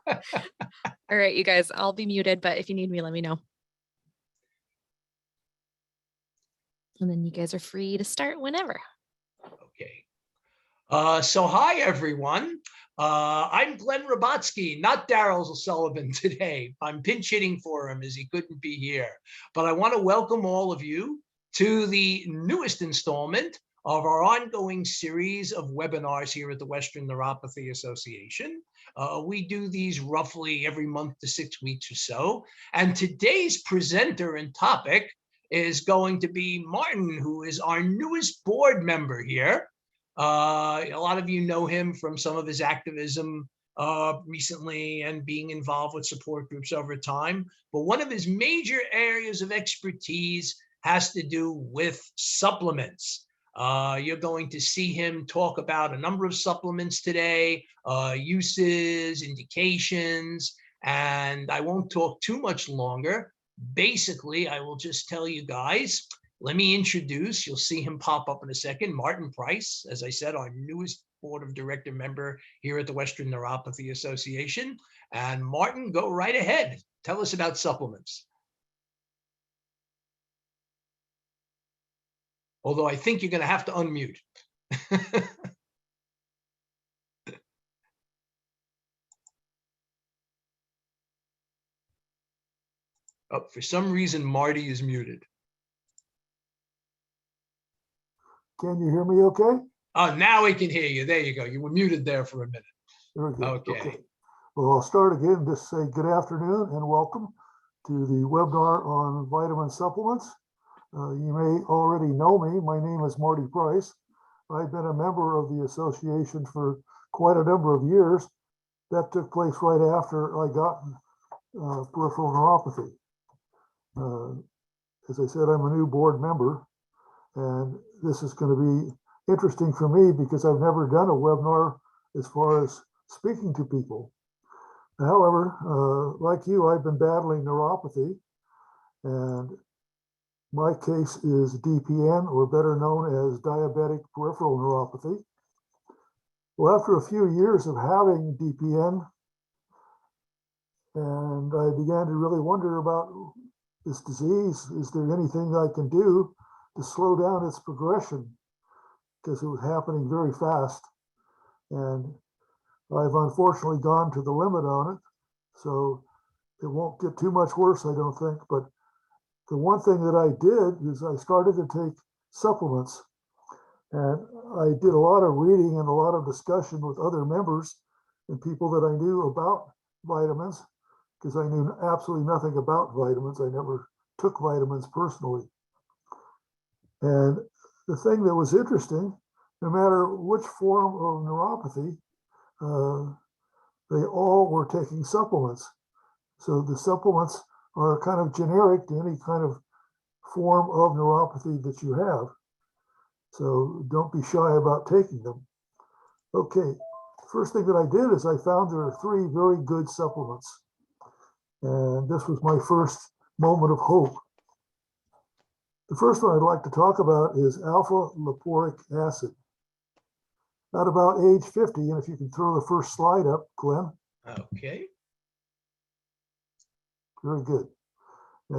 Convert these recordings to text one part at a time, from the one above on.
All right, you guys, I'll be muted, but if you need me, let me know. And then you guys are free to start whenever. Okay. So hi, everyone. I'm Glenn Robotsky, not Daryl Sullivan today. I'm pinch hitting for him as he couldn't be here. But I want to welcome all of you to the newest installment of our ongoing series of webinars here at the Western Neuropathy Association. We do these roughly every month to 6 weeks or so. And today's presenter and topic is going to be Martin, who is our newest board member here. A lot of you know him from some of his activism recently and being involved with support groups over time. But one of his major areas of expertise has to do with supplements. You're going to see him talk about a number of supplements today, uses, indications, and I won't talk too much longer. Basically, I will just tell you guys, let me introduce, you'll see him pop up in a second, Martin Price, as I said, our newest board of director member here at the Western Neuropathy Association. And Martin, go right ahead. Tell us about supplements. Although I think you're going to have to unmute. Oh, for some reason, Marty is muted. Can you hear me okay? Oh, now we can hear you. There you go. You were muted there for a minute. Very good. Okay. Well, I'll start again. Just say good afternoon and welcome to the webinar on vitamin supplements. You may already know me. My name is Marty Price. I've been a member of the association for quite a number of years. That took place right after I got peripheral neuropathy. As I said, I'm a new board member, and this is going to be interesting for me because I've never done a webinar as far as speaking to people. However, like you, I've been battling neuropathy, and my case is DPN, or better known as diabetic peripheral neuropathy. Well, after a few years of having DPN, and I began to really wonder about this disease. Is there anything I can do to slow down its progression? Because it was happening very fast. And I've unfortunately gone to the limit on it. So it won't get too much worse, I don't think. But the one thing that I did is I started to take supplements. And I did a lot of reading and a lot of discussion with other members and people that I knew about vitamins, because I knew absolutely nothing about vitamins. I never took vitamins personally. And the thing that was interesting, no matter which form of neuropathy, they all were taking supplements. So the supplements are kind of generic to any kind of form of neuropathy that you have. So don't be shy about taking them. Okay, first thing that I did is I found there are 3 very good supplements. And this was my first moment of hope. The first one I'd like to talk about is alpha-lipoic acid. At about age 50, and if you can throw the first slide up, Glenn. Okay. Very good.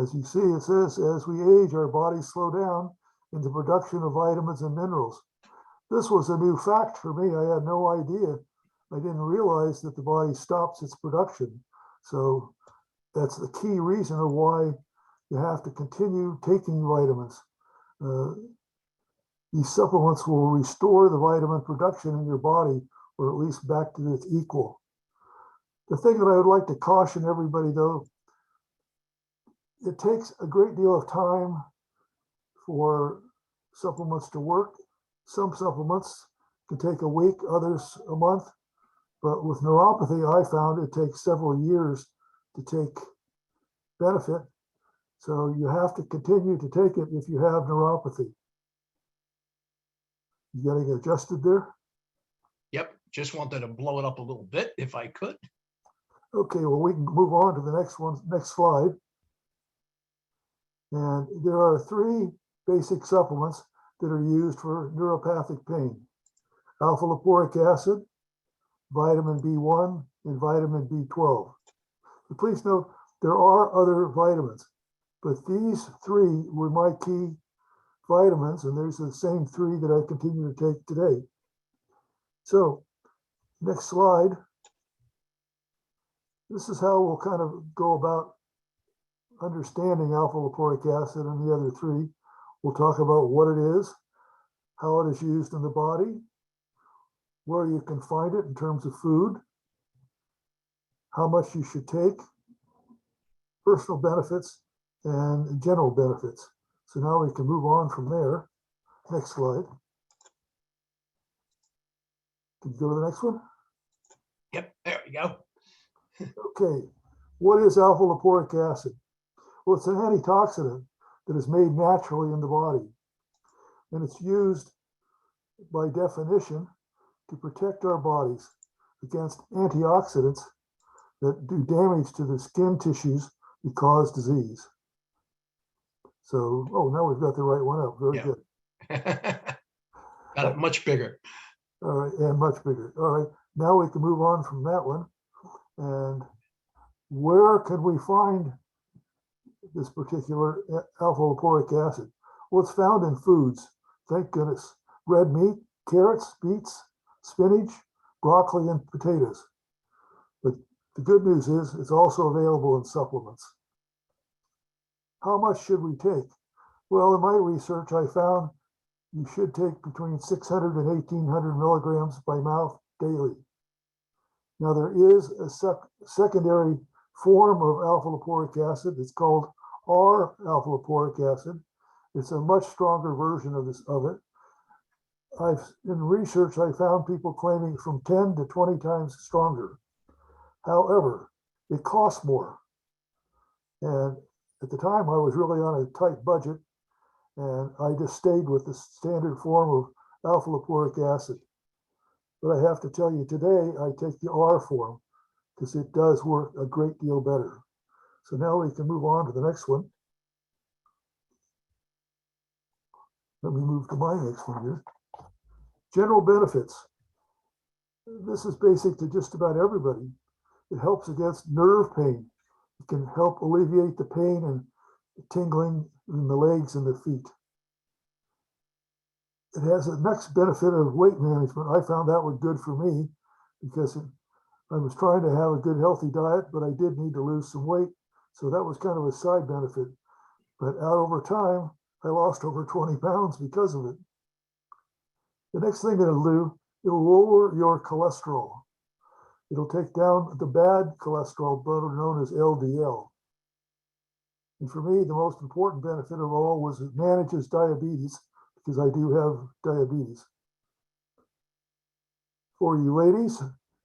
As you see, it says, as we age, our bodies slow down in the production of vitamins and minerals. This was a new fact for me. I had no idea. I didn't realize that the body stops its production. So that's the key reason of why you have to continue taking vitamins. These supplements will restore the vitamin production in your body, or at least back to its equal. The thing that I would like to caution everybody, though, it takes a great deal of time for supplements to work. Some supplements can take a week, others a month. But with neuropathy, I found it takes several years to take benefit. So you have to continue to take it if you have neuropathy. You getting adjusted there? Yep, just wanted to blow it up a little bit if I could. Okay, well, we can move on to the next slide. And there are 3 basic supplements that are used for neuropathic pain: alpha-lipoic acid, vitamin B1, and vitamin B12. But please note, there are other vitamins, but these three were my key vitamins, and there's the same three that I continue to take today. So, next slide. This is how we'll kind of go about understanding alpha-lipoic acid and the other three. We'll talk about what it is, how it is used in the body, where you can find it in terms of food, how much you should take, personal benefits, and general benefits. So now we can move on from there. Next slide. Can you go to the next one? Yep, there we go. Okay, what is alpha-lipoic acid? Well, it's an antioxidant that is made naturally in the body, and it's used by definition to protect our bodies against antioxidants that do damage to the skin tissues that cause disease. So, oh, now we've got the right one up. Very good. Got it much bigger. All right, and much bigger. All right, now we can move on from that one. And where can we find this particular alpha-lipoic acid? Well, it's found in foods. Thank goodness. Red meat, carrots, beets, spinach, broccoli, and potatoes. But the good news is it's also available in supplements. How much should we take? Well, in my research, I found you should take between 600 and 1800 milligrams by mouth daily. Now, there is a secondary form of alpha-lipoic acid. It's called R-alpha-lipoic acid. It's a much stronger version of it. In research, I found people claiming from 10 to 20 times stronger. However, it costs more. And at the time, I was really on a tight budget, and I just stayed with the standard form of alpha-lipoic acid. But I have to tell you today, I take the R form because it does work a great deal better. So now we can move on to the next one. Let me move to my next one here. General benefits. This is basic to just about everybody. It helps against nerve pain. It can help alleviate the pain and tingling in the legs and the feet. It has a next benefit of weight management. I found that was good for me because I was trying to have a good healthy diet, but I did need to lose some weight. So that was kind of a side benefit. But out over time, I lost over 20 pounds because of it. The next thing it'll do, it'll lower your cholesterol. It'll take down the bad cholesterol, better known as LDL. And for me, the most important benefit of all was it manages diabetes, because I do have diabetes. For you ladies,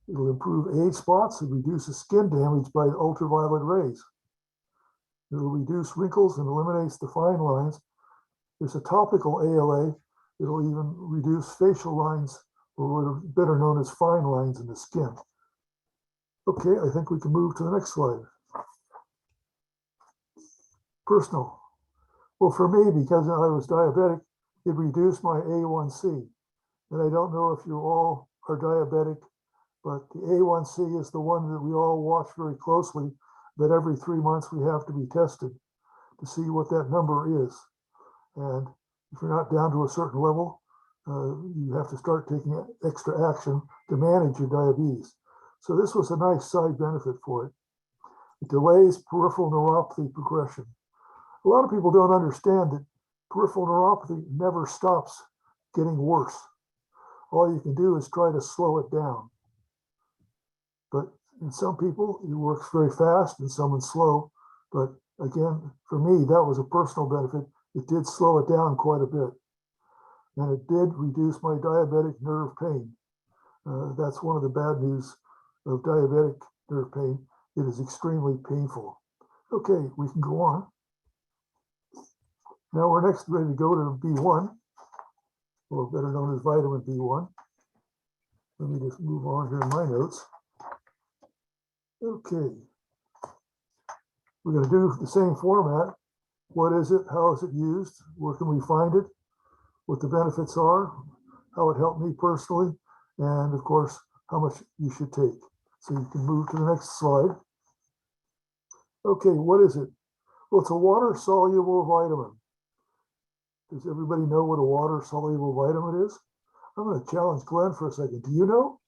it'll improve age spots and reduces skin damage by ultraviolet rays. It'll reduce wrinkles and eliminates the fine lines. There's a topical ALA. It'll even reduce facial lines, or what are better known as fine lines in the skin. Okay, I think we can move to the next slide. Personal. Well, for me, because I was diabetic, it reduced my A1C. And I don't know if you all are diabetic, but the A1C is the one that we all watch very closely, that every 3 months we have to be tested to see what that number is. And if you're not down to a certain level, you have to start taking extra action to manage your diabetes. So this was a nice side benefit for it. It delays peripheral neuropathy progression. A lot of people don't understand that peripheral neuropathy never stops getting worse. All you can do is try to slow it down. But in some people, it works very fast and some slow. But again, for me, that was a personal benefit. It did slow it down quite a bit. And it did reduce my diabetic nerve pain. That's one of the bad news of diabetic nerve pain. It is extremely painful. Okay, we can go on. Now we're next ready to go to B1, or better known as vitamin B1. Let me just move on here in my notes. Okay. We're going to do the same format. What is it? How is it used? Where can we find it? What the benefits are? How it helped me personally? And of course, how much you should take. So you can move to the next slide. Okay, what is it? Well, it's a water-soluble vitamin. Does everybody know what a water-soluble vitamin is? I'm going to challenge Glenn for a second. Do you know?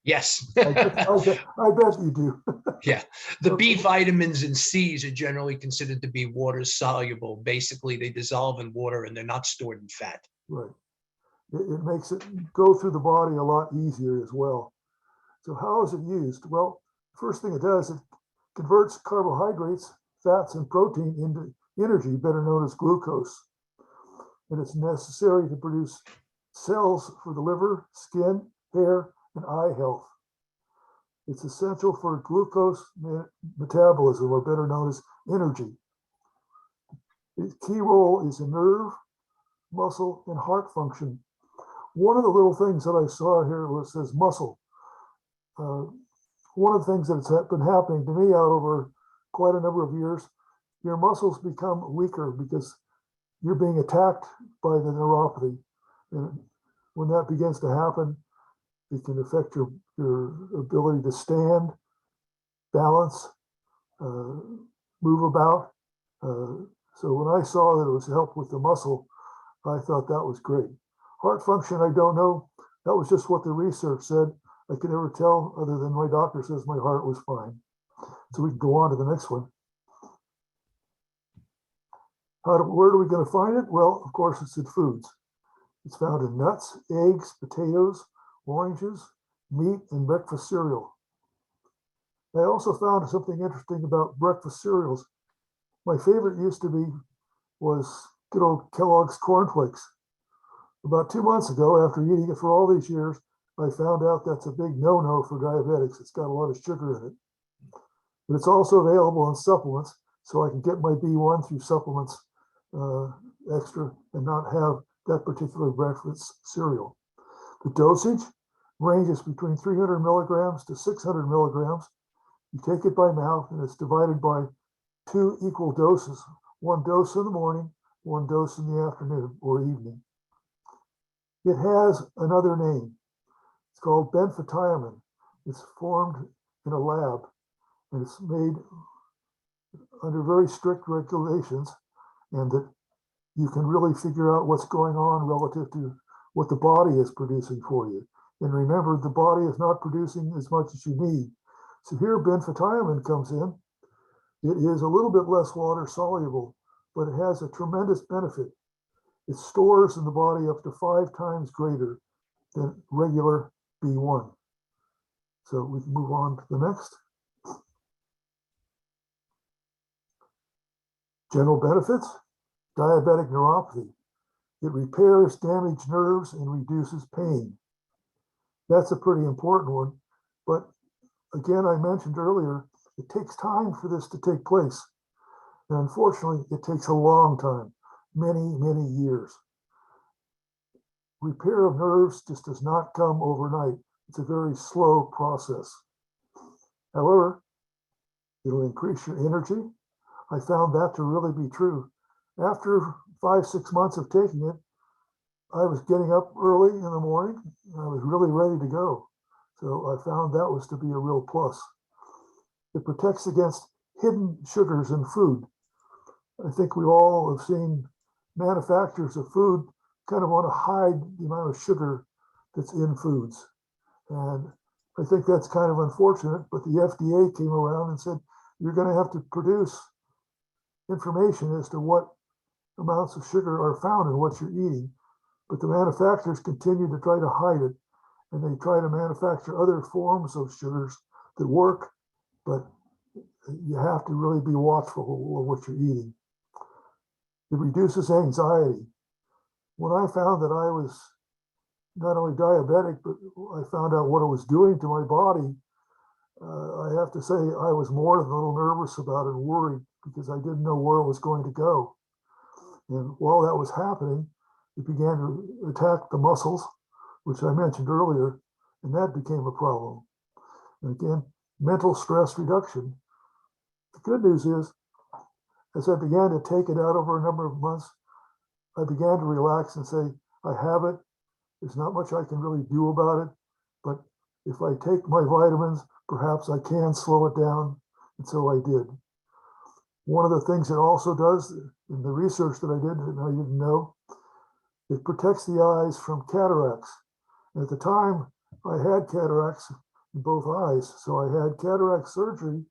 Yes. I bet you do. Yeah. The B Okay. vitamins and C's are generally considered to be water soluble. Basically, they dissolve in water and they're not stored in fat. Right. It makes it go through the body a lot easier as well. So how is it used? Well, first thing it does, it converts carbohydrates, fats, and protein into energy, better known as glucose. And it's necessary to produce cells for the liver, skin, hair, and eye health. It's essential for glucose metabolism, or better known as energy. Its key role is in nerve, muscle, and heart function. One of the little things that I saw here was says muscle. One of the things that's been happening to me out over quite a number of years, your muscles become weaker because you're being attacked by the neuropathy. And when that begins to happen, it can affect your ability to stand, balance, move about. So when I saw that it was help with the muscle, I thought that was great. Heart function, I don't know. That was just what the research said. I could never tell other than my doctor says my heart was fine. So we can go on to the next one. Where are we going to find it? Well, of course, it's in foods. It's found in nuts, eggs, potatoes, oranges, meat, and breakfast cereal. I also found something interesting about breakfast cereals. My favorite used to be was good old Kellogg's Corn Flakes. About 2 months ago, after eating it for all these years, I found out that's a big no-no for diabetics. It's got a lot of sugar in it. But it's also available in supplements, so I can get my B1 through supplements extra and not have that particular breakfast cereal. The dosage ranges between 300 milligrams to 600 milligrams. You take it by mouth, and it's divided by 2 equal doses, 1 dose in the morning, 1 dose in the afternoon or evening. It has another name. It's called benfotiamine. It's formed in a lab, and it's made under very strict regulations, and that you can really figure out what's going on relative to what the body is producing for you. And remember, the body is not producing as much as you need. So here benfotiamine comes in. It is a little bit less water soluble, but it has a tremendous benefit. It stores in the body up to 5 times greater than regular B1. So we can move on to the next. General benefits: diabetic neuropathy. It repairs damaged nerves and reduces pain. That's a pretty important one. But again, I mentioned earlier, it takes time for this to take place. And unfortunately, it takes a long time, many, many years. Repair of nerves just does not come overnight. It's a very slow process. However, it'll increase your energy. I found that to really be true. After 5-6 months of taking it, I was getting up early in the morning. I was really ready to go. So I found that was to be a real plus. It protects against hidden sugars in food. I think we all have seen manufacturers of food kind of want to hide the amount of sugar that's in foods. And I think that's kind of unfortunate, but the FDA came around and said, you're going to have to produce information as to what amounts of sugar are found in what you're eating. But the manufacturers continue to try to hide it, and they try to manufacture other forms of sugars that work, but you have to really be watchful of what you're eating. It reduces anxiety. When I found that I was not only diabetic, but I found out what it was doing to my body, I have to say I was more than a little nervous about it and worried because I didn't know where it was going to go. And while that was happening, it began to attack the muscles, which I mentioned earlier, and that became a problem. And again, mental stress reduction. The good news is, as I began to take it out over a number of months, I began to relax and say, I have it. There's not much I can really do about it, but if I take my vitamins, perhaps I can slow it down. And so I did. One of the things it also does in the research that I did, and I didn't know, it protects the eyes from cataracts. And at the time, I had cataracts in both eyes. So I had cataract surgery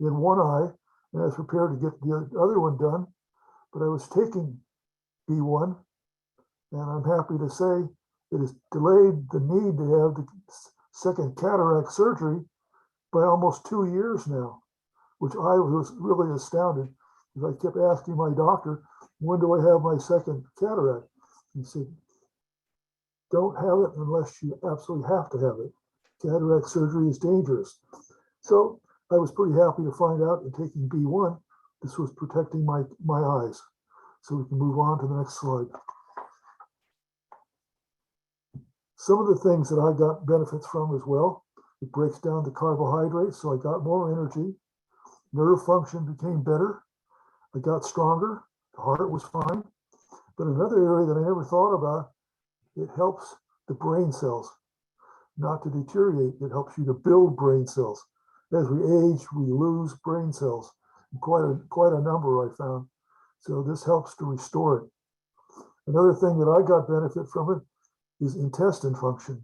in one eye, and I was prepared to get the other one done. But I was taking B1, and I'm happy to say it has delayed the need to have the second cataract surgery by almost 2 years now, which I was really astounded because I kept asking my doctor, when do I have my second cataract? He said, don't have it unless you absolutely have to have it. Cataract surgery is dangerous. So I was pretty happy to find out in taking B1, this was protecting my eyes. So we can move on to the next slide. Some of the things that I got benefits from as well, it breaks down the carbohydrates, so I got more energy. Nerve function became better. I got stronger. The heart was fine. But another area that I never thought about, it helps the brain cells not to deteriorate. It helps you to build brain cells. As we age, we lose brain cells. Quite a number I found. So this helps to restore it. Another thing that I got benefit from it is intestine function.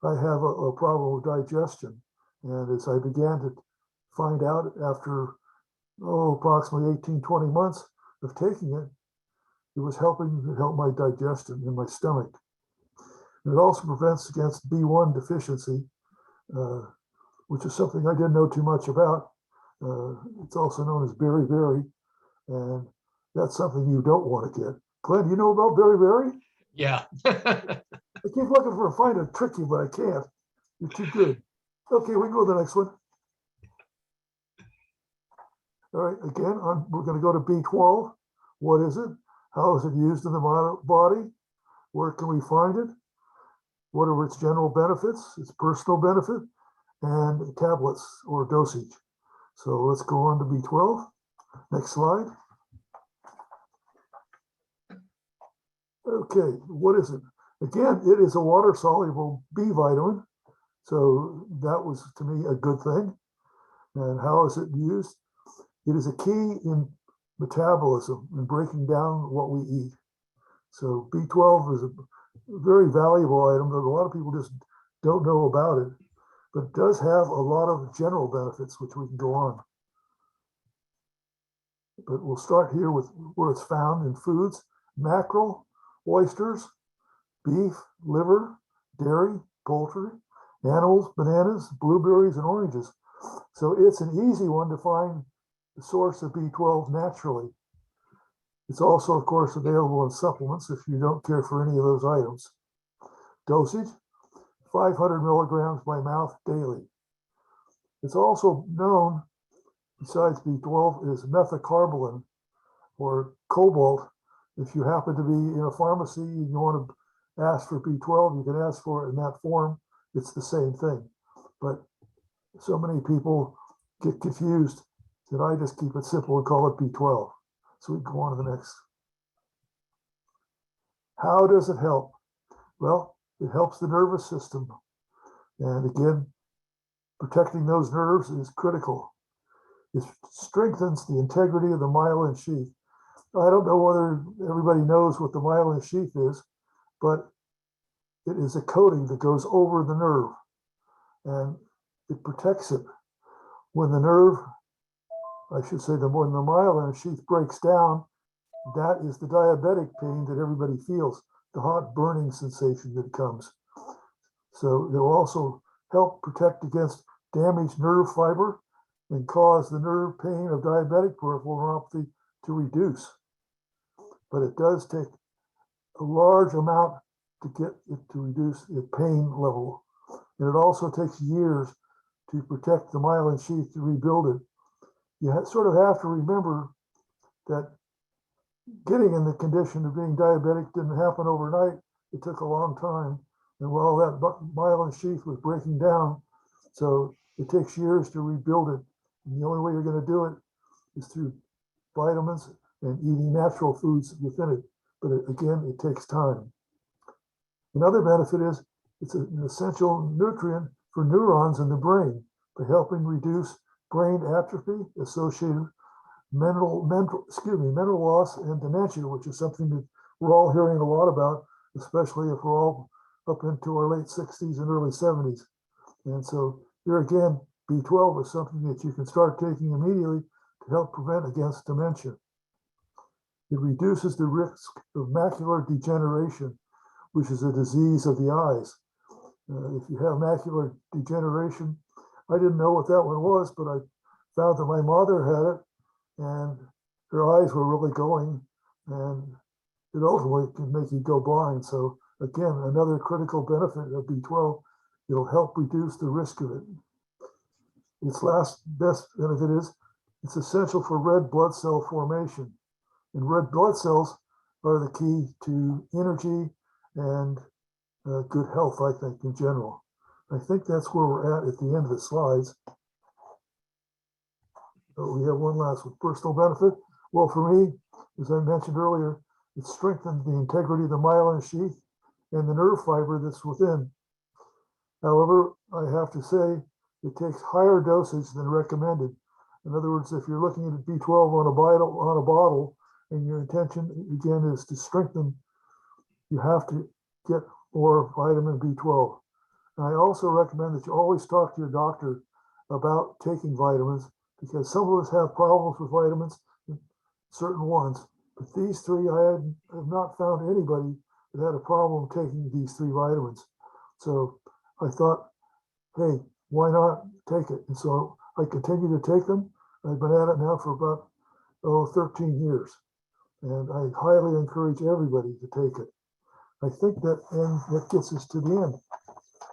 I have a problem with digestion. And as I began to find out after, approximately 18, 20 months of taking it, it was helping to help my digestion in my stomach. And it also prevents against B1 deficiency, which is something I didn't know too much about. It's also known as beriberi, and that's something you don't want to get. Glenn, do you know about beriberi? Yeah. I keep looking for find a tricky, but I can't. You're too good. Okay, we can go to the next one. All right, again, we're going to go to B12. What is it? How is it used in the body? Where can we find it? What are its general benefits, its personal benefit, and tablets or dosage? So let's go on to B12. Next slide. Okay, what is it? Again, it is a water-soluble B vitamin. So that was, to me, a good thing. And how is it used? It is a key in metabolism and breaking down what we eat. So B12 is a very valuable item that a lot of people just don't know about it, but it does have a lot of general benefits, which we can go on. But we'll start here with where it's found in foods: mackerel, oysters, beef, liver, dairy, poultry, animals, bananas, blueberries, and oranges. So it's an easy one to find the source of B12 naturally. It's also, of course, available in supplements if you don't care for any of those items. Dosage, 500 milligrams by mouth daily. It's also known, besides B12, is methacarbalin or cobalt. If you happen to be in a pharmacy and you want to ask for B12, you can ask for it in that form. It's the same thing. But so many people get confused that I just keep it simple and call it B12. So we go on to the next. How does it help? Well, it helps the nervous system. And again, protecting those nerves is critical. It strengthens the integrity of the myelin sheath. I don't know whether everybody knows what the myelin sheath is, but it is a coating that goes over the nerve and it protects it. When the nerve, I should say, when the myelin sheath breaks down, that is the diabetic pain that everybody feels, the hot burning sensation that comes. So it will also help protect against damaged nerve fiber and cause the nerve pain of diabetic peripheral neuropathy to reduce. But it does take a large amount to get it to reduce the pain level. And it also takes years to protect the myelin sheath to rebuild it. You sort of have to remember that getting in the condition of being diabetic didn't happen overnight. It took a long time. And while that myelin sheath was breaking down, so it takes years to rebuild it. And the only way you're going to do it is through vitamins and eating natural foods within it. But again, it takes time. Another benefit is it's an essential nutrient for neurons in the brain by helping reduce brain atrophy associated mental loss and dementia, which is something that we're all hearing a lot about, especially if we're all up into our late 60s and early 70s. And so here again, B12 is something that you can start taking immediately to help prevent against dementia. It reduces the risk of macular degeneration, which is a disease of the eyes. If you have macular degeneration, I didn't know what that one was, but I found that my mother had it, and her eyes were really going, and it ultimately can make you go blind. So again, another critical benefit of B12, it'll help reduce the risk of it. Its last best benefit is it's essential for red blood cell formation. And red blood cells are the key to energy and good health, I think, in general. I think that's where we're at the end of the slides. So we have one last one, personal benefit. Well, for me, as I mentioned earlier, it strengthens the integrity of the myelin sheath and the nerve fiber that's within. However, I have to say, it takes higher dosage than recommended. In other words, if you're looking at B12 on a bottle, and your intention again is to strengthen, you have to get more vitamin B12. And I also recommend that you always talk to your doctor about taking vitamins, because some of us have problems with vitamins, certain ones, but these three, I have not found anybody that had a problem taking these three vitamins. So I thought, hey, why not take it? And so I continue to take them. I've been at it now for about 13 years. And I highly encourage everybody to take it. I think that gets us to the end.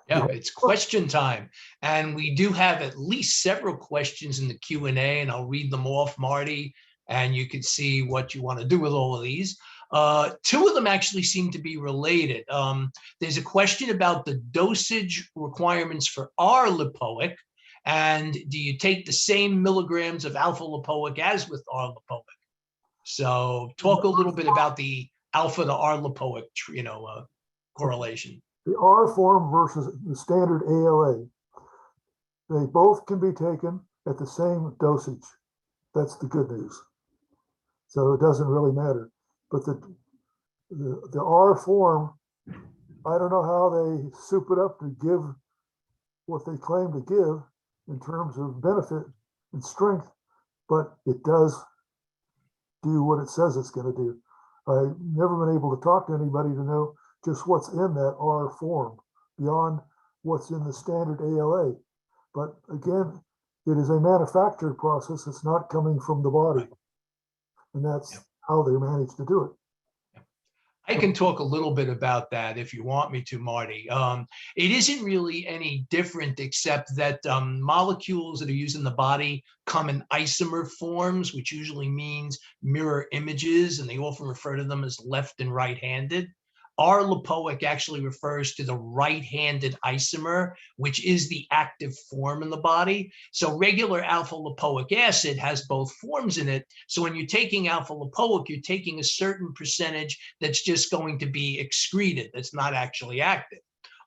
Yeah, it's question time. And we do have at least several questions in the Q&A, and I'll read them off, Marty, and you can see what you want to do with all of these. Two of them actually seem to be related. There's a question about the dosage requirements for R-lipoic, and do you take the same milligrams of alpha-lipoic as with R-lipoic? So talk a little bit about the alpha to R-lipoic, correlation. The R form versus the standard ALA. They both can be taken at the same dosage. That's the good news. So it doesn't really matter. But the R form, I don't know how they soup it up to give what they claim to give in terms of benefit and strength, but it does do what it says it's going to do. I've never been able to talk to anybody to know just what's in that R form beyond what's in the standard ALA. But again, it is a manufactured process. It's not coming from the body. And that's how they managed to do it. I can talk a little bit about that if you want me to, Marty. It isn't really any different, except that molecules that are used in the body come in isomer forms, which usually means mirror images, and they often refer to them as left and right-handed. R-lipoic actually refers to the right-handed isomer, which is the active form in the body. So regular alpha-lipoic acid has both forms in it. So when you're taking alpha-lipoic, you're taking a certain percentage that's just going to be excreted. That's not actually active.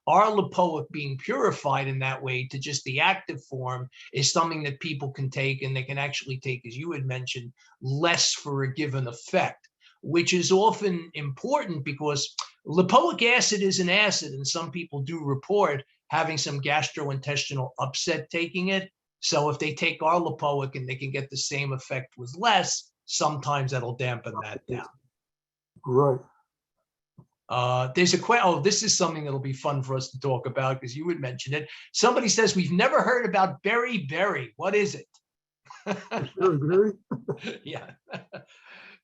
R-lipoic being purified in that way to just the active form is something that people can take, and they can actually take, as you had mentioned, less for a given effect, which is often important because lipoic acid is an acid, and some people do report having some gastrointestinal upset taking it. So if they take R-lipoic and they can get the same effect with less, sometimes that'll dampen that down. Right. There's a question. Oh, this is something that'll be fun for us to talk about because you had mentioned it. Somebody says, we've never heard about beriberi. What is it? Beriberi? Yeah.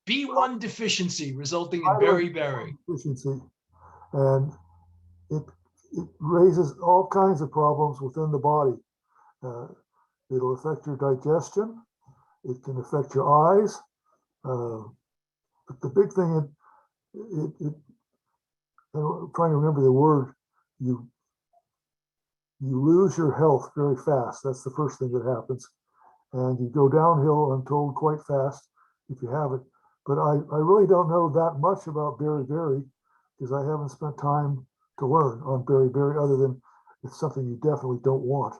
B1 deficiency resulting in beriberi. Deficiency. And it raises all kinds of problems within the body. It'll affect your digestion. It can affect your eyes. But the big thing, I'm trying to remember the word, you lose your health very fast. That's the first thing that happens. And you go downhill, I'm told, quite fast if you have it. But I really don't know that much about beriberi because I haven't spent time to learn on beriberi other than it's something you definitely don't want.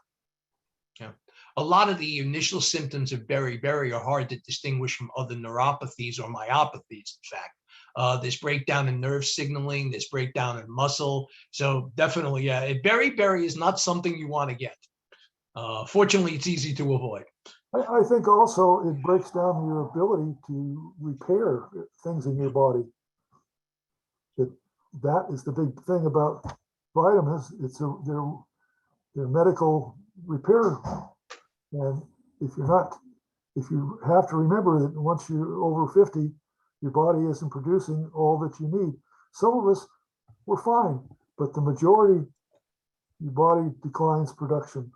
Yeah. A lot of the initial symptoms of beriberi are hard to distinguish from other neuropathies or myopathies, in fact. There's breakdown in nerve signaling, there's breakdown in muscle. So definitely, yeah, beriberi is not something you want to get. Fortunately, it's easy to avoid. I think also it breaks down your ability to repair things in your body. That is the big thing about vitamins. They're medical repair. And if you have to remember that once you're over 50, your body isn't producing all that you need. Some of us, we're fine, but the majority, your body declines production.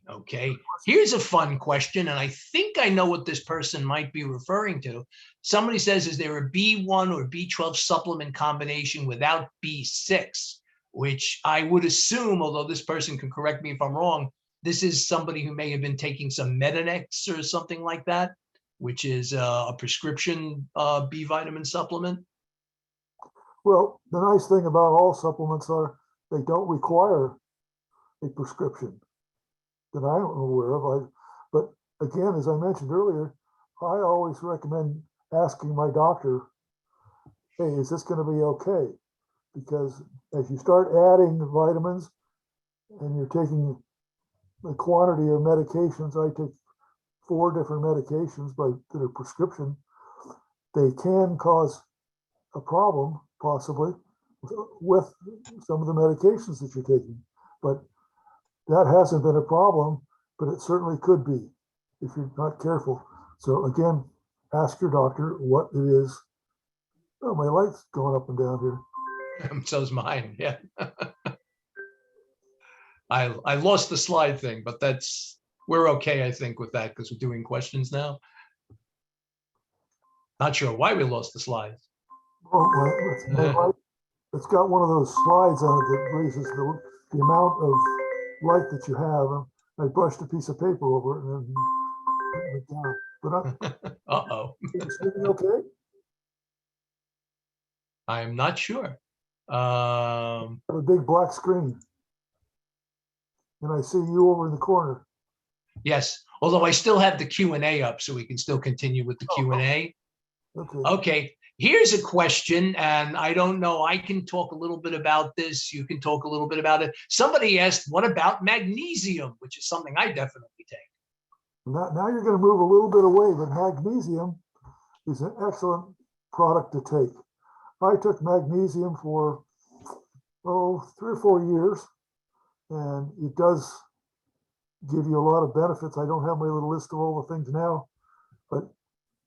Okay, here's a fun question, and I think I know what this person might be referring to. Somebody says, is there a B1 or B12 supplement combination without B6? Which I would assume, although this person can correct me if I'm wrong, this is somebody who may have been taking some Metanex or something like that, which is a prescription B vitamin supplement. Well, the nice thing about all supplements are they don't require a prescription that I'm aware of. But again, as I mentioned earlier, I always recommend asking my doctor, hey, is this going to be okay? Because as you start adding vitamins and you're taking the quantity of medications, I take 4 different medications that are prescription, they can cause a problem possibly with some of the medications that you're taking. But that hasn't been a problem, but it certainly could be if you're not careful. So again, ask your doctor what it is. Oh, my light's going up and down here. So's mine, yeah. I lost the slide thing, but we're okay, I think, with that because we're doing questions now. Not sure why we lost the slides. Well, it's got one of those slides on it that raises the amount of light that you have. I brushed a piece of paper over it and then it went down. But Uh-oh. is everything okay? I'm not sure. I have a big black screen. And I see you over in the corner. Yes, although I still have the Q&A up, so we can still continue with the Q&A. Okay. Okay, here's a question, and I don't know, I can talk a little bit about this, you can talk a little bit about it. Somebody asked, what about magnesium, which is something I definitely take. Now you're going to move a little bit away, but magnesium is an excellent product to take. I took magnesium for 3 or 4 years, and it does give you a lot of benefits. I don't have my little list of all the things now, but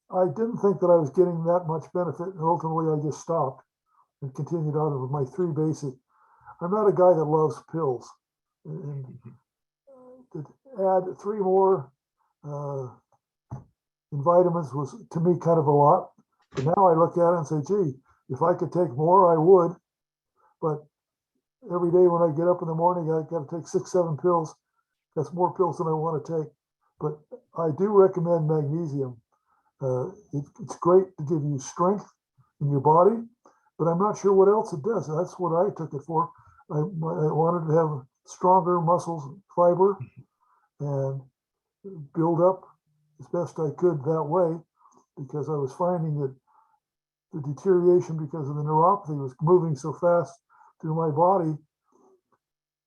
I didn't think that I was getting that much benefit, and ultimately I just stopped and continued on with my 3 basic. I'm not a guy that loves pills, and to add 3 more in vitamins was to me kind of a lot. But now I look at it and say, gee, if I could take more, I would. But every day when I get up in the morning, I got to take 6, 7 pills. That's more pills than I want to take. But I do recommend magnesium. It's great to give you strength in your body, but I'm not sure what else it does. That's what I took it for. I wanted to have stronger muscles, fiber, and build up as best I could that way, because I was finding that the deterioration because of the neuropathy was moving so fast through my body.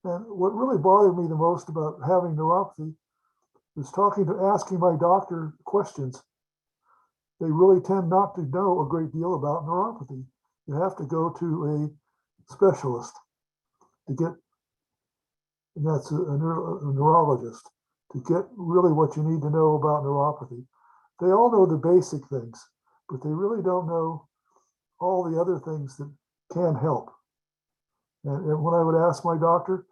And what really bothered me the most about having neuropathy was asking my doctor questions. They really tend not to know a great deal about neuropathy. You have to go to a specialist to get, and that's a neurologist, to get really what you need to know about neuropathy. They all know the basic things, but they really don't know all the other things that can help. And when I would ask my doctor,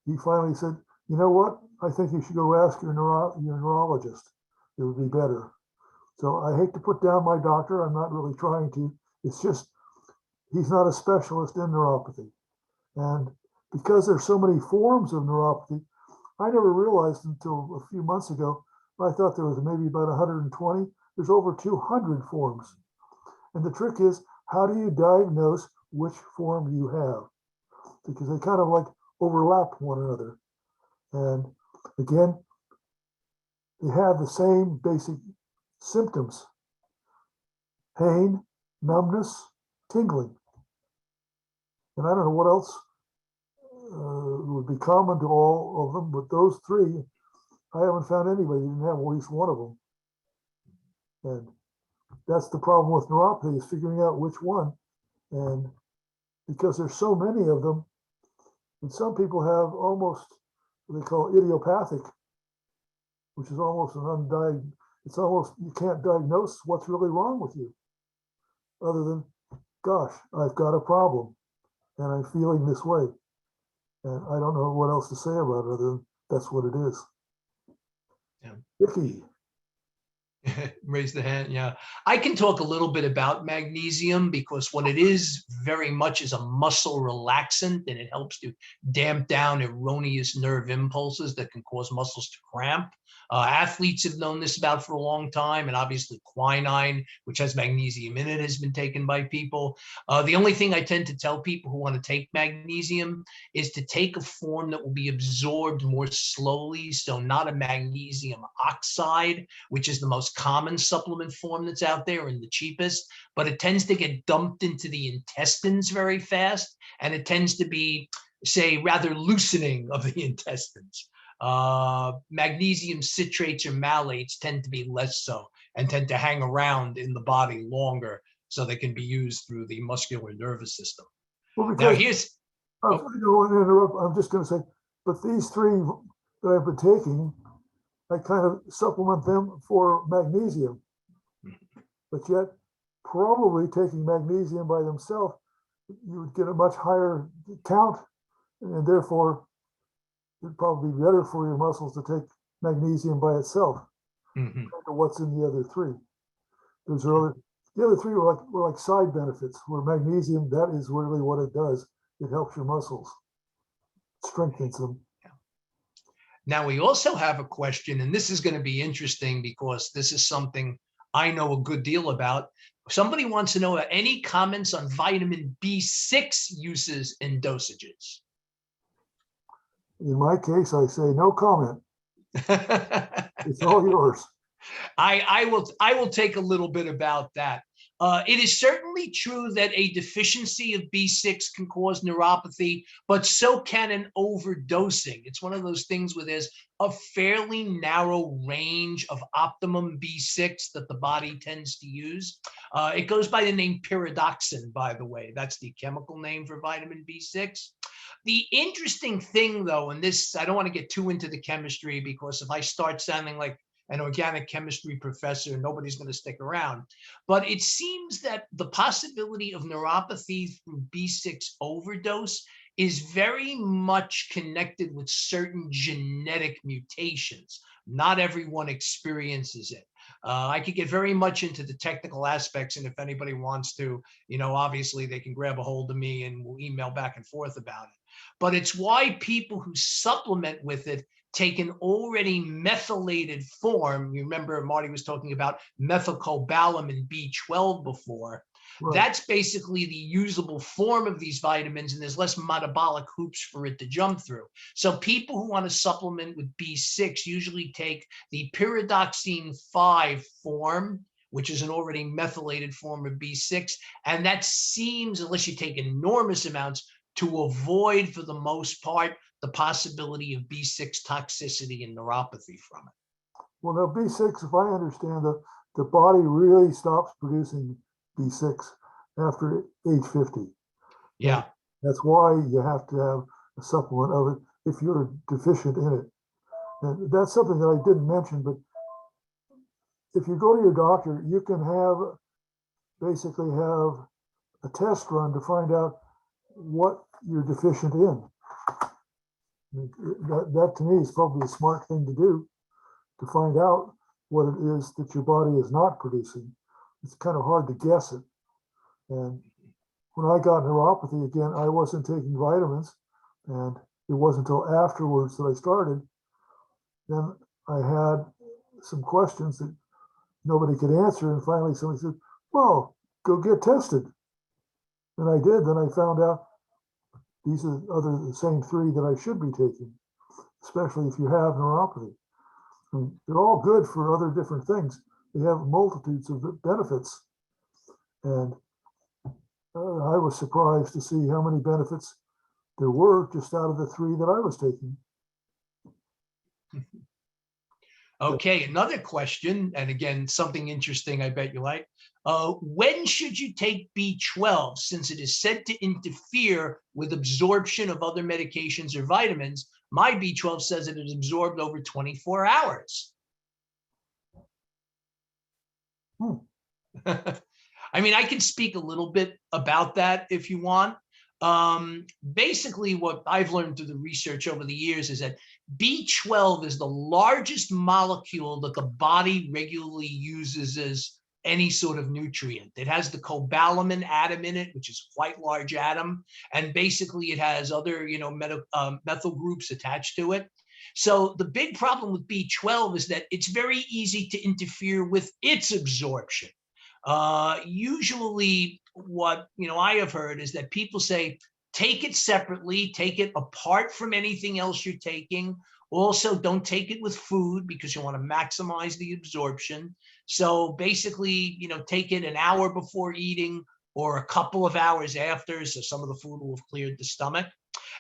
he finally said, you know what? I think you should go ask your neurologist. It would be better. So I hate to put down my doctor. I'm not really trying to. It's just, he's not a specialist in neuropathy. And because there's so many forms of neuropathy, I never realized until a few months ago, I thought there was maybe about 120. There's over 200 forms. And the trick is, how do you diagnose which form you have? Because they kind of like overlap one another. And again, they have the same basic symptoms: pain, numbness, tingling. And I don't know what else would be common to all of them, but those three, I haven't found anybody who didn't have at least one of them. And that's the problem with neuropathy, is figuring out which one. And because there's so many of them, and some people have almost what they call idiopathic, which is almost an undiagnosed, it's almost, you can't diagnose what's really wrong with you, other than, gosh, I've got a problem and I'm feeling this way. And I don't know what else to say about it other than that's what it is. Yeah. Vicky. Raise the hand. Yeah, I can talk a little bit about magnesium, because what it is very much is a muscle relaxant, and it helps to damp down erroneous nerve impulses that can cause muscles to cramp. Athletes have known this about for a long time, and obviously quinine, which has magnesium in it, has been taken by people. The only thing I tend to tell people who want to take magnesium is to take a form that will be absorbed more slowly, so not a magnesium oxide, which is the most common supplement form that's out there and the cheapest, but it tends to get dumped into the intestines very fast, and it tends to be, say, rather loosening of the intestines. Magnesium citrates or malates tend to be less so, and tend to hang around in the body longer, so they can be used through the muscular nervous system. Well, Now here's, I don't want to interrupt. I'm just going to say, but these three that I've been taking, I kind of supplement them for magnesium, but yet probably taking magnesium by themselves, you would get a much higher count, and therefore it'd probably be better for your muscles to take magnesium by itself compared to what's in the other three. The other three were like side benefits, where magnesium, that is really what it does. It helps your muscles, strengthens them. Now we also have a question, and this is going to be interesting because this is something I know a good deal about. Somebody wants to know any comments on vitamin B6 uses and dosages. In my case, I say no comment. It's all yours. I will take a little bit about that. It is certainly true that a deficiency of B6 can cause neuropathy, but so can an overdosing. It's one of those things where there's a fairly narrow range of optimum B6 that the body tends to use. It goes by the name pyridoxine, by the way. That's the chemical name for vitamin B6. The interesting thing, though, and this, I don't want to get too into the chemistry, because if I start sounding like an organic chemistry professor, nobody's going to stick around. But it seems that the possibility of neuropathy through B6 overdose is very much connected with certain genetic mutations. Not everyone experiences it. I could get very much into the technical aspects, and if anybody wants to, obviously they can grab a hold of me and we'll email back and forth about it. But it's why people who supplement with it take an already methylated form. You remember Marty was talking about methylcobalamin B12 before. Right. That's basically the usable form of these vitamins, and there's less metabolic hoops for it to jump through. So people who want to supplement with B6 usually take the pyridoxine 5 form, which is an already methylated form of B6. And that seems, unless you take enormous amounts, to avoid, for the most part, the possibility of B6 toxicity and neuropathy from it. Well, now B6, if I understand, the body really stops producing B6 after age 50. Yeah. And that's why you have to have a supplement of it if you're deficient in it. And that's something that I didn't mention, but if you go to your doctor, you can basically have a test run to find out what you're deficient in. That to me is probably a smart thing to do, to find out what it is that your body is not producing. It's kind of hard to guess it. And when I got neuropathy again, I wasn't taking vitamins, and it wasn't until afterwards that I started. Then I had some questions that nobody could answer, and finally somebody said, well, go get tested. And I did. Then I found out these are the same three that I should be taking, especially if you have neuropathy. I mean, they're all good for other different things. They have multitudes of benefits. And I was surprised to see how many benefits there were just out of the three that I was taking. Okay, another question, and again, something interesting I bet you like. When should you take B12 since it is said to interfere with absorption of other medications or vitamins? My B12 says it is absorbed over 24 hours. I mean, I can speak a little bit about that if you want. Basically, what I've learned through the research over the years is that B12 is the largest molecule that the body regularly uses as any sort of nutrient. It has the cobalamin atom in it, which is a quite large atom, and basically it has other, methyl groups attached to it. So the big problem with B12 is that it's very easy to interfere with its absorption. Usually what I have heard is that people say, take it separately, take it apart from anything else you're taking. Also, don't take it with food because you want to maximize the absorption. So basically, take it an hour before eating or a couple of hours after, so some of the food will have cleared the stomach.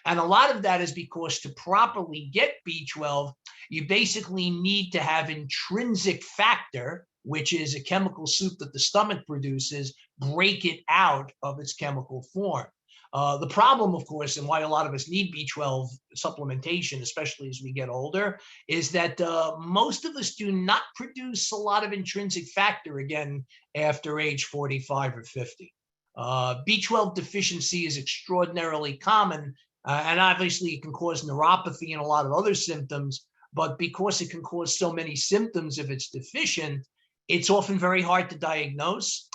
And a lot of that is because to properly get B12, you basically need to have intrinsic factor, which is a chemical soup that the stomach produces, break it out of its chemical form. The problem, of course, and why a lot of us need B12 supplementation, especially as we get older, is that most of us do not produce a lot of intrinsic factor again after age 45 or 50. B12 deficiency is extraordinarily common, and obviously it can cause neuropathy and a lot of other symptoms, but because it can cause so many symptoms if it's deficient, it's often very hard to diagnose.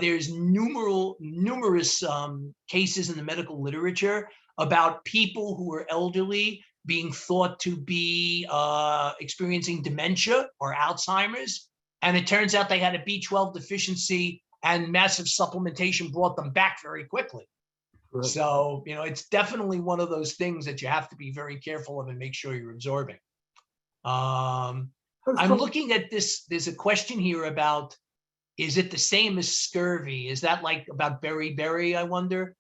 There's numerous cases in the medical literature about people who are elderly being thought to be experiencing dementia or Alzheimer's. And it turns out they had a B12 deficiency and massive supplementation brought them back very quickly. Right. So, it's definitely one of those things that you have to be very careful of and make sure you're absorbing. I'm looking at this. There's a question here about, is it the same as scurvy? Is that like about beriberi, I wonder?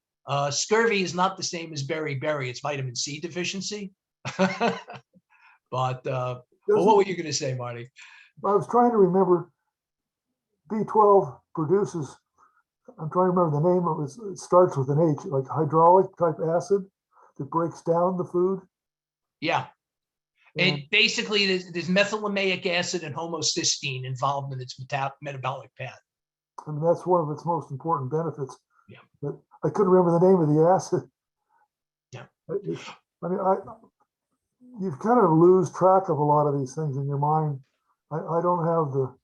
Scurvy is not the same as beriberi. It's vitamin C deficiency. But what were you going to say, Marty? I was trying to remember. B12 produces, I'm trying to remember the name of it. It starts with an H, like hydraulic type acid that breaks down the food. Yeah. And basically, there's methylamaic acid and homocysteine involved in its metabolic path. I mean, that's one of its most important benefits. Yeah. But I couldn't remember the name of the acid. Yeah. I mean, you kind of lose track of a lot of these things in your mind. I don't have the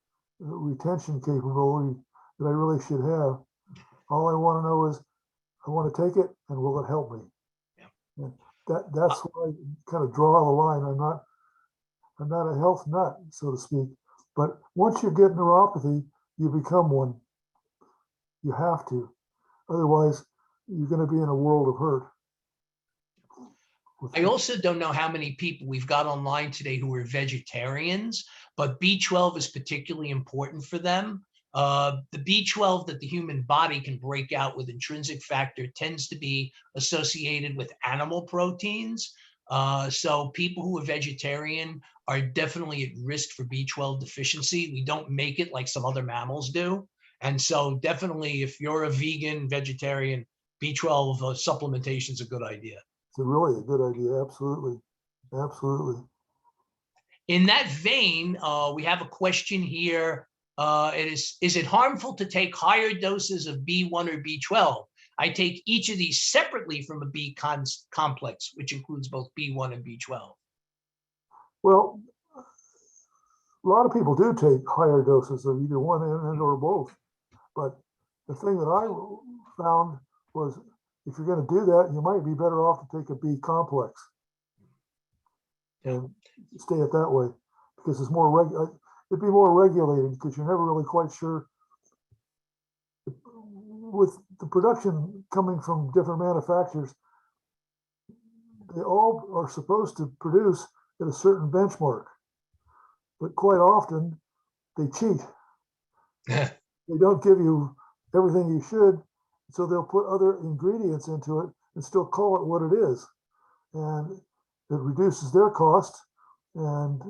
retention capability that I really should have. All I want to know is, I want to take it, and will it help me? Yeah. And that's where I kind of draw the line. I'm not a health nut, so to speak. But once you get neuropathy, you become one. You have to. Otherwise, you're going to be in a world of hurt. I also don't know how many people we've got online today who are vegetarians, but B12 is particularly important for them. The B12 that the human body can break out with intrinsic factor tends to be associated with animal proteins. So people who are vegetarian are definitely at risk for B12 deficiency. We don't make it like some other mammals do. And so definitely if you're a vegan, vegetarian, B12 supplementation is a good idea. It's really a good idea. Absolutely. Absolutely. In that vein, we have a question here. Is it harmful to take higher doses of B1 or B12? I take each of these separately from a B complex, which includes both B1 and B12. Well, a lot of people do take higher doses of either one and or both. But the thing that I found was, if you're going to do that, you might be better off to take a B complex and stay it that way, because it's more it'd be more regulated, because you're never really quite sure. With the production coming from different manufacturers, they all are supposed to produce at a certain benchmark, but quite often they cheat. They don't give you everything you should, so they'll put other ingredients into it and still call it what it is. And it reduces their cost and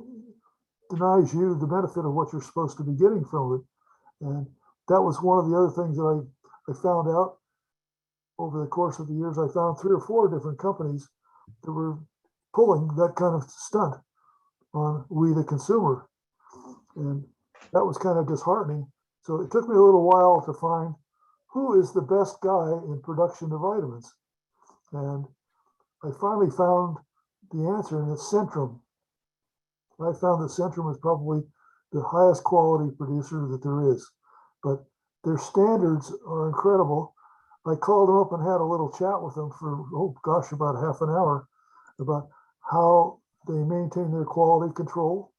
denies you the benefit of what you're supposed to be getting from it. And that was one of the other things that I found out over the course of the years. I found 3 or 4 different companies that were pulling that kind of stunt on we, the consumer. And that was kind of disheartening. So it took me a little while to find who is the best guy in production of vitamins. And I finally found the answer, and it's Centrum. I found that Centrum is probably the highest quality producer that there is, but their standards are incredible. I called them up and had a little chat with them for, oh gosh, about half an hour about how they maintain their quality control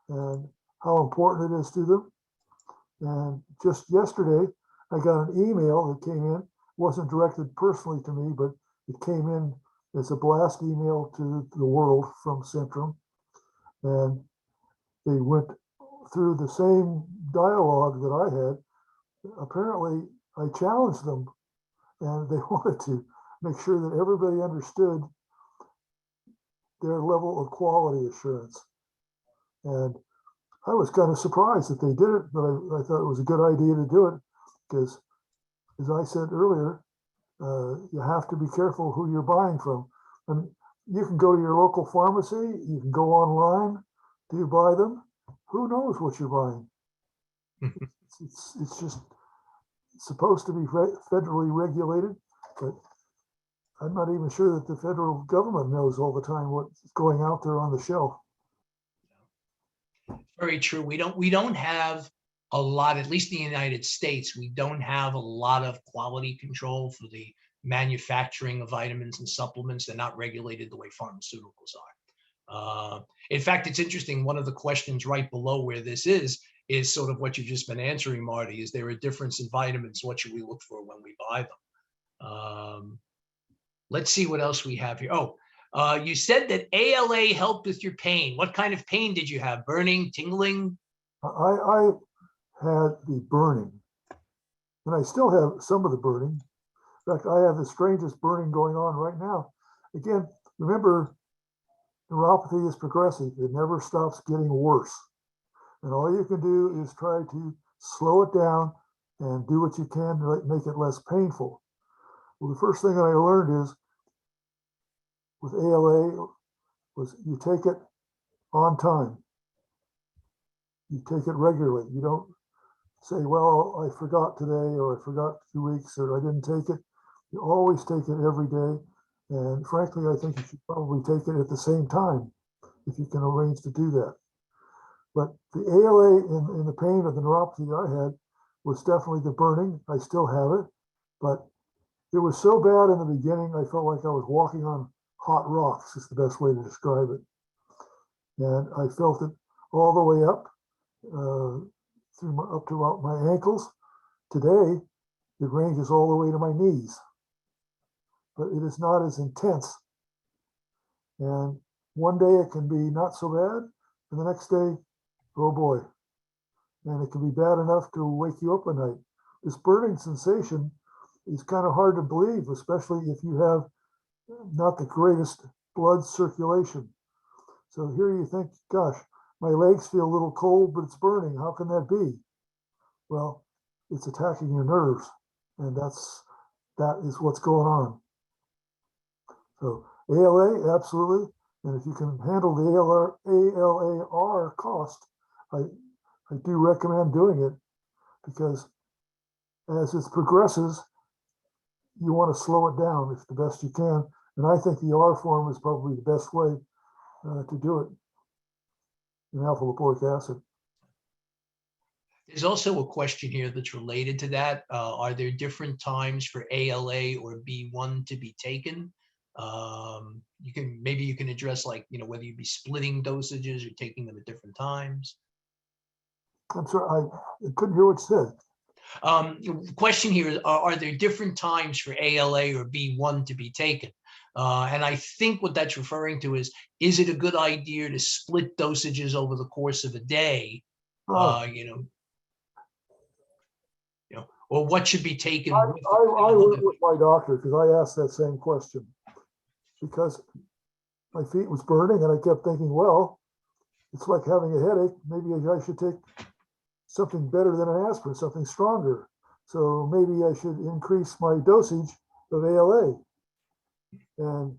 and how important it is to them. And just yesterday, I got an email that came in. It wasn't directed personally to me, but it came in as a blast email to the world from Centrum. And they went through the same dialogue that I had. Apparently, I challenged them, and they wanted to make sure that everybody understood their level of quality assurance. And I was kind of surprised that they did it, but I thought it was a good idea to do it because, as I said earlier, you have to be careful who you're buying from. And you can go to your local pharmacy, you can go online. Do you buy them? Who knows what you're buying? It's just supposed to be federally regulated, but I'm not even sure that the federal government knows all the time what's going out there on the shelf. Very true. We don't have a lot, at least in the United States, we don't have a lot of quality control for the manufacturing of vitamins and supplements. They're not regulated the way pharmaceuticals are. In fact, it's interesting. One of the questions right below where this is sort of what you've just been answering, Marty. Is there a difference in vitamins? What should we look for when we buy them? Let's see what else we have here. Oh, you said that ALA helped with your pain. What kind of pain did you have? Burning, tingling? I had the burning, and I still have some of the burning. In fact, I have the strangest burning going on right now. Again, remember, neuropathy is progressive. It never stops getting worse. And all you can do is try to slow it down and do what you can to make it less painful. Well, the first thing that I learned is with ALA was you take it on time. You take it regularly. You don't say, well, I forgot today, or I forgot 2 weeks, or I didn't take it. You always take it every day. And frankly, I think you should probably take it at the same time if you can arrange to do that. But the ALA in the pain of the neuropathy I had was definitely the burning. I still have it, but it was so bad in the beginning, I felt like I was walking on hot rocks, is the best way to describe it. And I felt it all the way up, up to about my ankles. Today, it ranges all the way to my knees, but it is not as intense. And one day it can be not so bad, and the next day, oh boy. And it can be bad enough to wake you up at night. This burning sensation is kind of hard to believe, especially if you have not the greatest blood circulation. So here you think, gosh, my legs feel a little cold, but it's burning. How can that be? Well, it's attacking your nerves, and that is what's going on. So ALA, absolutely. And if you can handle the ALAR cost, I do recommend doing it, because as it progresses, you want to slow it down if the best you can. And I think the R form is probably the best way to do it in alpha-lipoic acid. There's also a question here that's related to that. Are there different times for ALA or B1 to be taken? Maybe you can address, like, whether you'd be splitting dosages or taking them at different times. I'm sorry, I couldn't hear what you said. Question here is, are there different times for ALA or B1 to be taken? And I think what that's referring to is it a good idea to split dosages over the course of a day? Oh, Or what should be taken I, with I went with my doctor because I asked that same question because my feet was burning and I kept thinking, well, it's like having a headache. Maybe I should take something better than an aspirin, something stronger. So maybe I should increase my dosage of ALA. And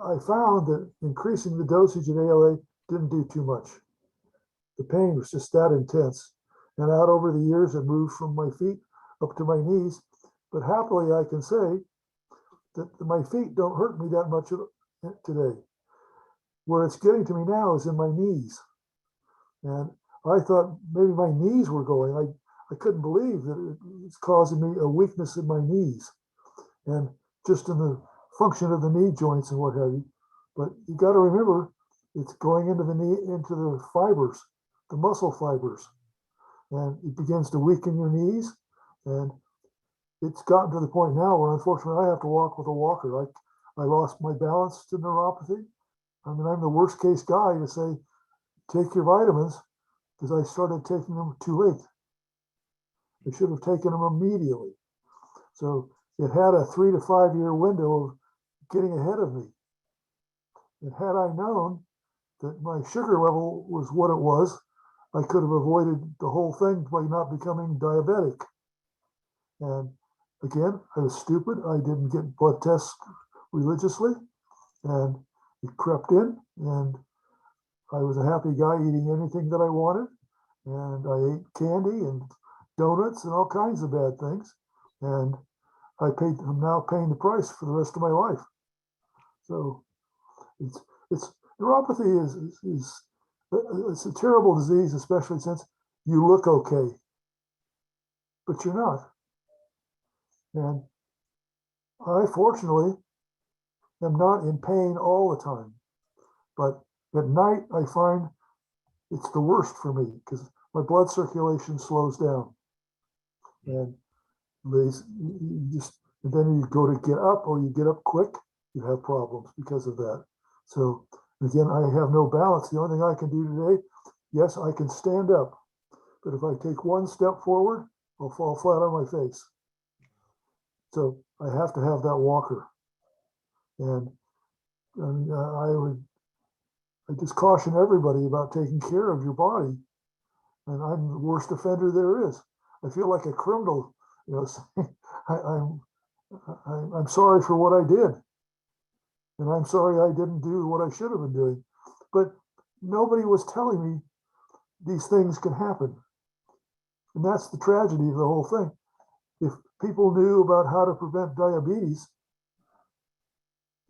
I found that increasing the dosage of ALA didn't do too much. The pain was just that intense. And out over the years, it moved from my feet up to my knees. But happily, I can say that my feet don't hurt me that much today. Where it's getting to me now is in my knees. And I thought maybe my knees were going. I couldn't believe that it's causing me a weakness in my knees and just in the function of the knee joints and what have you. But you got to remember, it's going into the knee, into the fibers, the muscle fibers, and it begins to weaken your knees. And it's gotten to the point now where unfortunately I have to walk with a walker. I lost my balance to neuropathy. I mean, I'm the worst case guy to say, take your vitamins, because I started taking them too late. I should have taken them immediately. So it had a 3 to 5 year window of getting ahead of me. And had I known that my sugar level was what it was, I could have avoided the whole thing by not becoming diabetic. And again, I was stupid. I didn't get blood tests religiously, and it crept in, and I was a happy guy eating anything that I wanted, and I ate candy and donuts and all kinds of bad things, and I'm now paying the price for the rest of my life. So it's neuropathy is it's a terrible disease, especially since you look okay, but you're not. And I fortunately am not in pain all the time, but at night I find it's the worst for me because my blood circulation slows down, and and then you go to get up, or you get up quick, you have problems because of that. So again, I have no balance. The only thing I can do today, yes, I can stand up, but if I take one step forward, I'll fall flat on my face. So I have to have that walker. And I just caution everybody about taking care of your body. And I'm the worst offender there is. I feel like a criminal, saying, I'm sorry for what I did. And I'm sorry I didn't do what I should have been doing. But nobody was telling me these things can happen. And that's the tragedy of the whole thing. If people knew about how to prevent diabetes,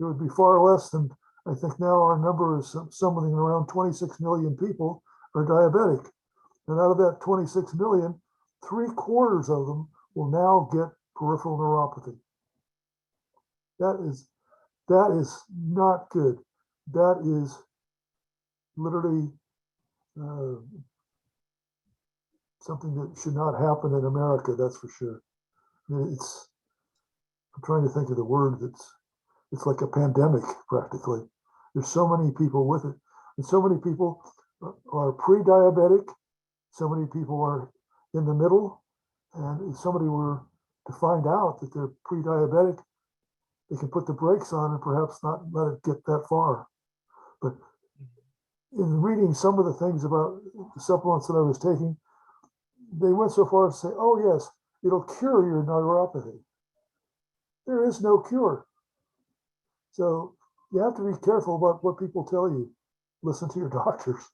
it would be far less than, I think now our number is something around 26 million people are diabetic. And out of that 26 million, 3/4 of them will now get peripheral neuropathy. That is not good. That is literally something that should not happen in America, that's for sure. I'm trying to think of the word it's like a pandemic practically. There's so many people with it, and so many people are pre-diabetic, so many people are in the middle, and if somebody were to find out that they're pre-diabetic, they can put the brakes on and perhaps not let it get that far. But in reading some of the things about the supplements that I was taking, they went so far as to say, oh yes, it'll cure your neuropathy. There is no cure. So you have to be careful about what people tell you. Listen to your doctors,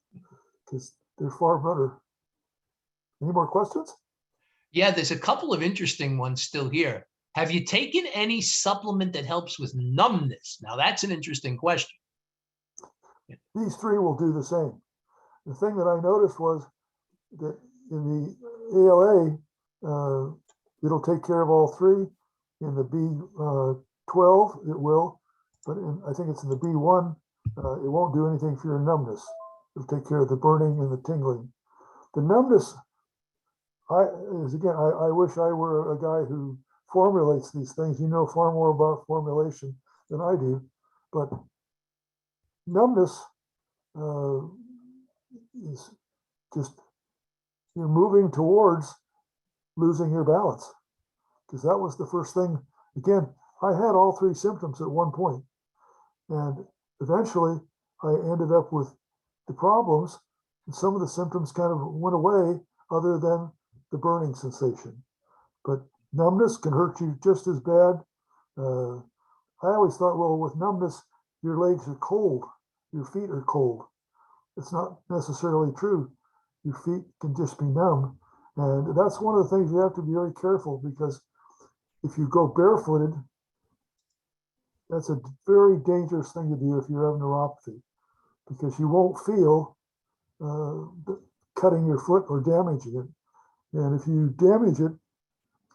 because they're far better. Any more questions? Yeah, there's a couple of interesting ones still here. Have you taken any supplement that helps with numbness? Now, that's an interesting question. These three will do the same. The thing that I noticed was that in the ALA, it'll take care of all three. In the B12, it will, but I think it's in the B1, it won't do anything for your numbness. It'll take care of the burning and the tingling. The numbness, I wish I were a guy who formulates these things. You know far more about formulation than I do, but numbness is just, you're moving towards losing your balance, because that was the first thing. Again, I had all three symptoms at one point, and eventually I ended up with the problems, and some of the symptoms kind of went away other than the burning sensation. But numbness can hurt you just as bad. I always thought, well, with numbness, your legs are cold, your feet are cold. It's not necessarily true. Your feet can just be numb. And that's one of the things you have to be very careful, because if you go barefooted, that's a very dangerous thing to do if you have neuropathy, because you won't feel cutting your foot or damaging it. And if you damage it,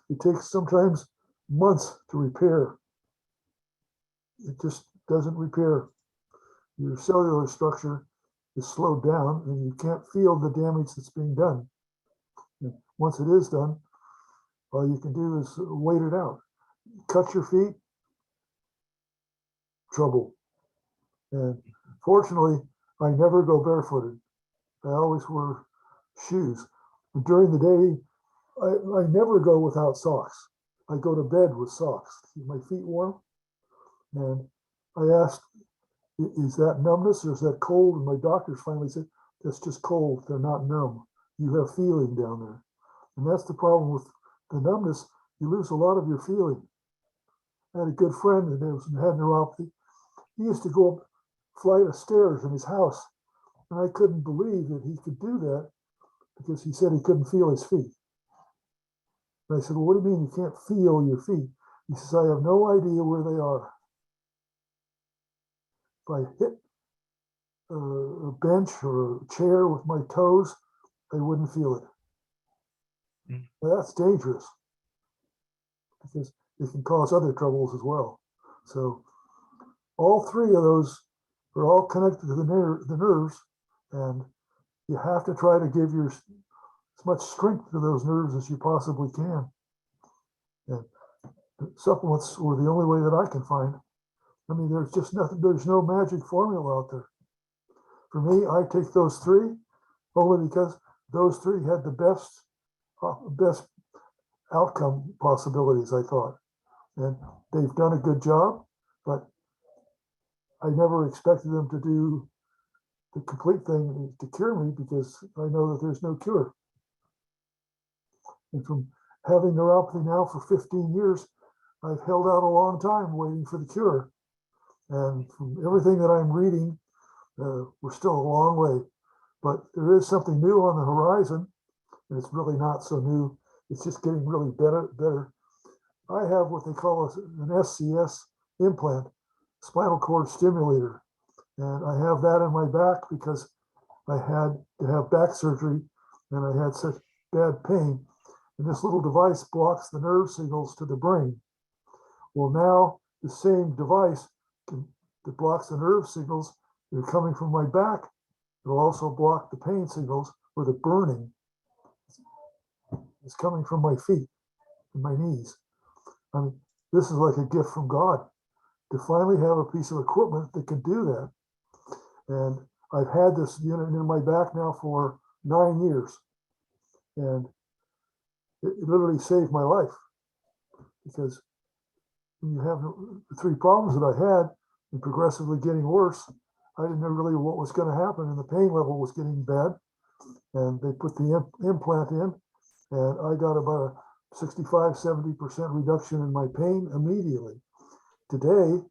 it takes sometimes months to repair. It just doesn't repair. Your cellular structure is slowed down and you can't feel the damage that's being done. And once it is done, all you can do is wait it out. Cut your feet, trouble. And fortunately, I never go barefooted. I always wear shoes. And during the day, I never go without socks. I go to bed with socks to keep my feet warm. And I asked, is that numbness or is that cold? And my doctors finally said, that's just cold. They're not numb. You have feeling down there. And that's the problem with the numbness. You lose a lot of your feeling. I had a good friend that had neuropathy. He used to go up a flight of stairs in his house. And I couldn't believe that he could do that, because he said he couldn't feel his feet. And I said, well, what do you mean you can't feel your feet? He says, I have no idea where they are. If I hit a bench or a chair with my toes, I wouldn't feel it. Now, that's dangerous, because it can cause other troubles as well. So all three of those are all connected to the nerves, and you have to try to give as much strength to those nerves as you possibly can. And supplements were the only way that I can find. I mean, there's just nothing, there's no magic formula out there. For me, I take those three only because those three had the best outcome possibilities, I thought. And they've done a good job, but I never expected them to do the complete thing to cure me, because I know that there's no cure. And from having neuropathy now for 15 years, I've held out a long time waiting for the cure. And from everything that I'm reading, we're still a long way. But there is something new on the horizon, and it's really not so new. It's just getting really better. I have what they call an SCS implant, spinal cord stimulator. And I have that in my back because I had to have back surgery and I had such bad pain. And this little device blocks the nerve signals to the brain. Well, now the same device that blocks the nerve signals that are coming from my back, it'll also block the pain signals, or the burning is coming from my feet and my knees. I mean, this is like a gift from God to finally have a piece of equipment that can do that. And I've had this unit in my back now for 9 years, and it literally saved my life, because when you have the three problems that I had and progressively getting worse, I didn't know really what was going to happen, and the pain level was getting bad. And they put the implant in, and I got about a 65–70% reduction in my pain immediately. Today,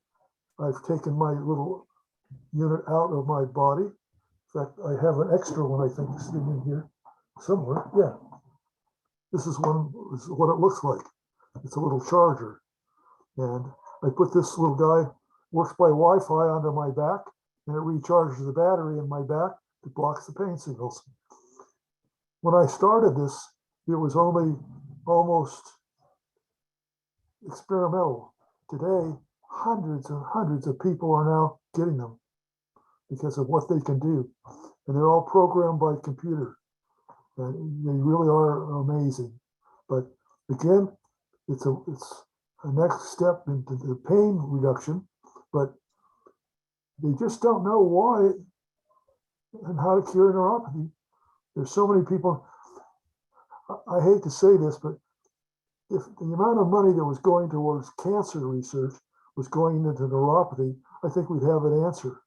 I've taken my little unit out of my body. In fact, I have an extra one, I think, sitting in here somewhere. Yeah, this is what it looks like. It's a little charger, and I put this little guy, works by Wi-Fi, onto my back, and it recharges the battery in my back that blocks the pain signals. When I started this, it was only almost experimental. Today, hundreds and hundreds of people are now getting them because of what they can do. And they're all programmed by computer. And they really are amazing. But again, it's a next step into the pain reduction. but they just don't know why and how to cure neuropathy. There's so many people. I hate to say this, but if the amount of money that was going towards cancer research was going into neuropathy, I think we'd have an answer.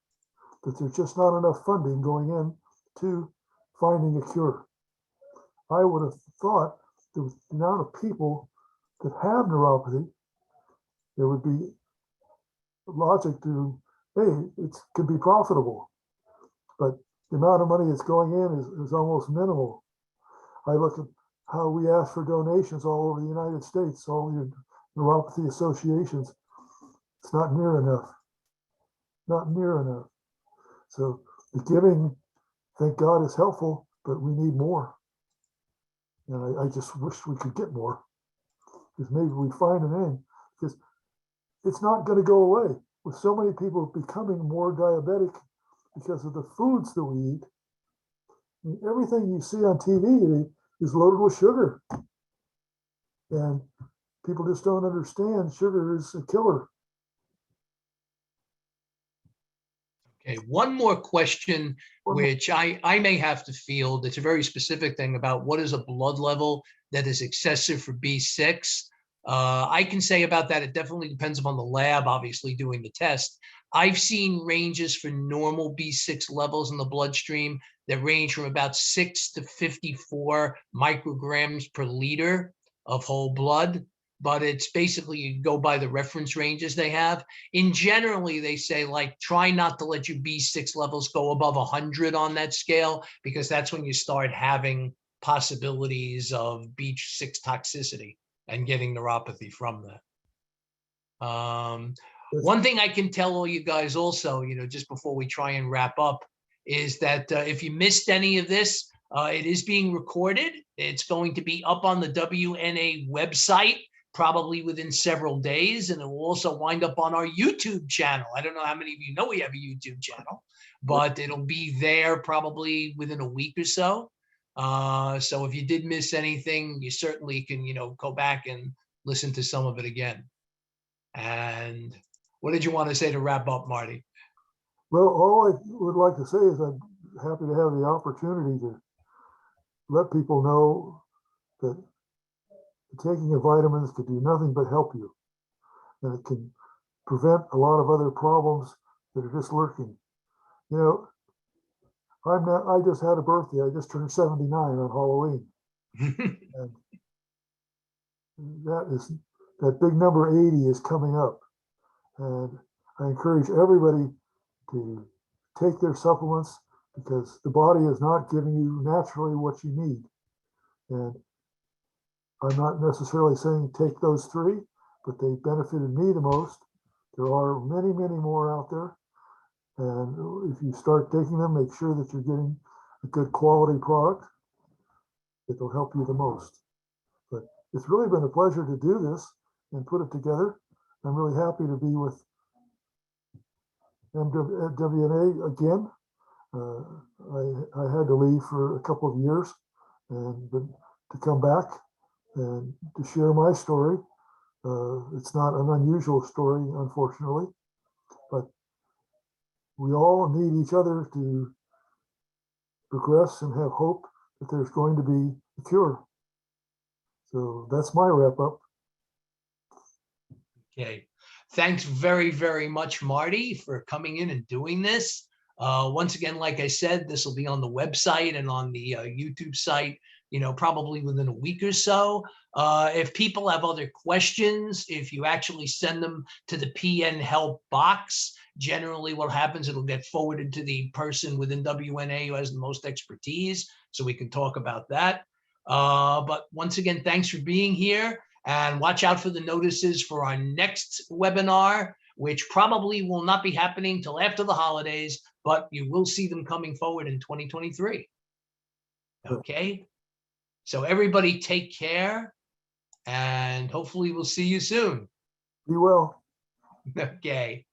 But there's just not enough funding going in to finding a cure. I would have thought that with the amount of people that have neuropathy, there would be logic to, hey, it could be profitable. But the amount of money that's going in is almost minimal. I look at how we ask for donations all over the United States, all the neuropathy associations. It's not near enough. Not near enough. So the giving, thank God, is helpful, but we need more. And I just wish we could get more, because maybe we'd find an end, because it's not going to go away. With so many people becoming more diabetic because of the foods that we eat, I mean, everything you see on TV is loaded with sugar. And people just don't understand sugar is a killer. Okay, one more question, which I may have to field. It's a very specific thing about what is a blood level that is excessive for B6. I can say about that, it definitely depends upon the lab, obviously, doing the test. I've seen ranges for normal B6 levels in the bloodstream that range from about 6 to 54 micrograms per liter of whole blood. But it's basically, you go by the reference ranges they have. In generally, they say, like, try not to let your B6 levels go above 100 on that scale, because that's when you start having possibilities of B6 toxicity and getting neuropathy from that. One thing I can tell all you guys also, just before we try and wrap up, is that if you missed any of this, it is being recorded. It's going to be up on the WNA website probably within several days, and it will also wind up on our YouTube channel. I don't know how many of you know we have a YouTube channel, but it'll be there probably within a week or so. So if you did miss anything, you certainly can, go back and listen to some of it again. And what did you want to say to wrap up, Marty? Well, all I would like to say is I'm happy to have the opportunity to let people know that taking of vitamins can do nothing but help you. And it can prevent a lot of other problems that are just lurking. I just had a birthday. I just turned 79 on Halloween. And that big number 80 is coming up. And I encourage everybody to take their supplements, because the body is not giving you naturally what you need. And I'm not necessarily saying take those 3, but they benefited me the most. There are many, many more out there. And if you start taking them, make sure that you're getting a good quality product that will help you the most. But it's really been a pleasure to do this and put it together. I'm really happy to be with WNA again. I had to leave for a couple of years, but to come back and to share my story. It's not an unusual story, unfortunately, but we all need each other to progress and have hope that there's going to be a cure. So that's my wrap up. Okay. Thanks very, very much, Marty, for coming in and doing this. Once again, like I said, this will be on the website and on the YouTube site, probably within a week or so. If people have other questions, if you actually send them to the PN Help box, generally what happens, it'll get forwarded to the person within WNA who has the most expertise, so we can talk about that. But once again, thanks for being here, and watch out for the notices for our next webinar, which probably will not be happening till after the holidays, but you will see them coming forward in 2023. Okay, so everybody take care, and hopefully we'll see you soon. Be well. Okay.